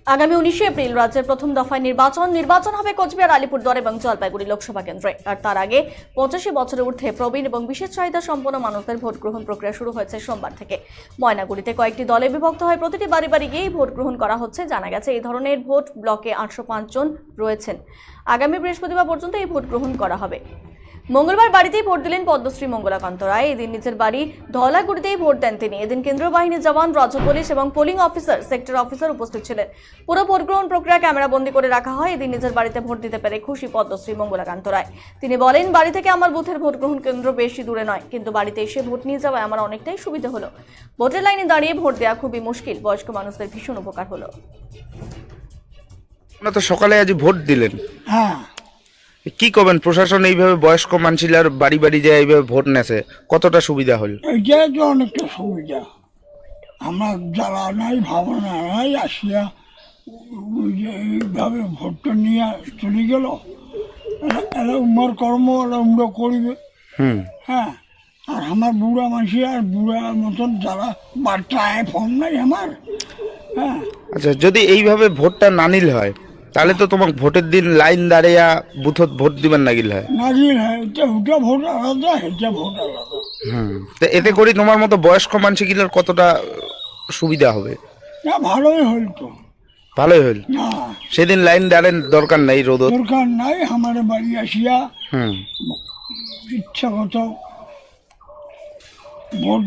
আগামী 19 এপ্রিল রাজ্যের প্রথম দফায় নির্বাচন হবে কোচবিহার, আলিপুরদুয়ার এবং জলপাইগুড়ি লোকসভা কেন্দ্রে। আর তার আগে 85 বছরের ঊর্ধ্বে প্রবীণ এবং বিশেষ চাহিদা সম্পন্ন মানুষদের ভোট গ্রহণ প্রক্রিয়া শুরু হয়েছে সোমবার থেকে। ময়নাগুড়িতে কয়েকটি দলে বিভক্ত হয়ে প্রতিটি বাড়ি বাড়ি গিয়েই ভোট গ্রহণ করা হচ্ছে। জানা গেছে এই ধরনের ভোট ব্লকে 805 জন রয়েছেন। আগামী বৃহস্পতিবার পর্যন্ত এই ভোট গ্রহণ করা হবে। মঙ্গলবার বাড়িতেই ভোট দিলেন পদ্মশ্রী মঙ্গলাকান্ত রায়। এদিন নিজের বাড়ি ধলাগুড়িতেই ভোট দেন তিনি। এদিন কেন্দ্রীয় বাহিনীর জওয়ান, রাজ্য পুলিশ এবং পোলিং অফিসার, সেক্টর অফিসার উপস্থিত ছিলেন। পুরো ভোট গ্রহণ প্রক্রিয়া ক্যামেরাবন্দি করে রাখা হয়। এদিন নিজের বাড়িতে ভোট দিতে পেরে খুশি পদ্মশ্রী মঙ্গলাকান্ত রায়। তিনি বলেন, বাড়ি থেকে আমার বুথের ভোট গ্রহণ কেন্দ্র বেশি দূরে নয়, কিন্তু বাড়িতে এসে ভোট নিয়ে যাওয়ায় আমার অনেকটাই সুবিধা হলো। ভোটের লাইনে দাঁড়িয়ে ভোট দেওয়া খুবই মুশকিল। বয়স্ক মানুষদের ভীষণ উপকার হলো। আপনারা তো সকালে আজ ভোট দিলেন, হ্যাঁ, কি করবেন? প্রশাসন এইভাবে বয়স্ক মানুষের বাড়ি বাড়ি যায় এইভাবে ভোট নেছে, কতটা সুবিধা হল? এটাই তো অনেকটা সুবিধা। আমরা যারা নাই, ভাবনা নাই, আসিয়া ওই যে এইভাবে ভোটটা নিয়ে চলে গেল। এরা উমর কর্ম এরা উমরা করিবে। হ্যাঁ, আর আমার বুড়া মাসি আর বুড়া মতন যারা বার্তায় ফোন নাই আমার। হ্যাঁ, আচ্ছা, যদি এইভাবে ভোটটা না নিল হয় তাহলে তো তোমার ভোটের দিন লাইন দাঁড়িয়ে বুথত ভোট দিবেন না গিল হয়। নাজির হ্যাঁ, ওটা ভোট আলাদা, এটা ভোট আলাদা। তো এতে করে তোমার মতো বয়স্ক মানুষগুলোর কতটা সুবিধা হবে? না, ভালোই হইল তো। ভালোই হইল। না, সেদিন লাইন দাঁড়ান দরকার নাই, রোদ। দরকার নাই। আমার বাড়ি আসিয়া হুম ইচ্ছা মতো ভোট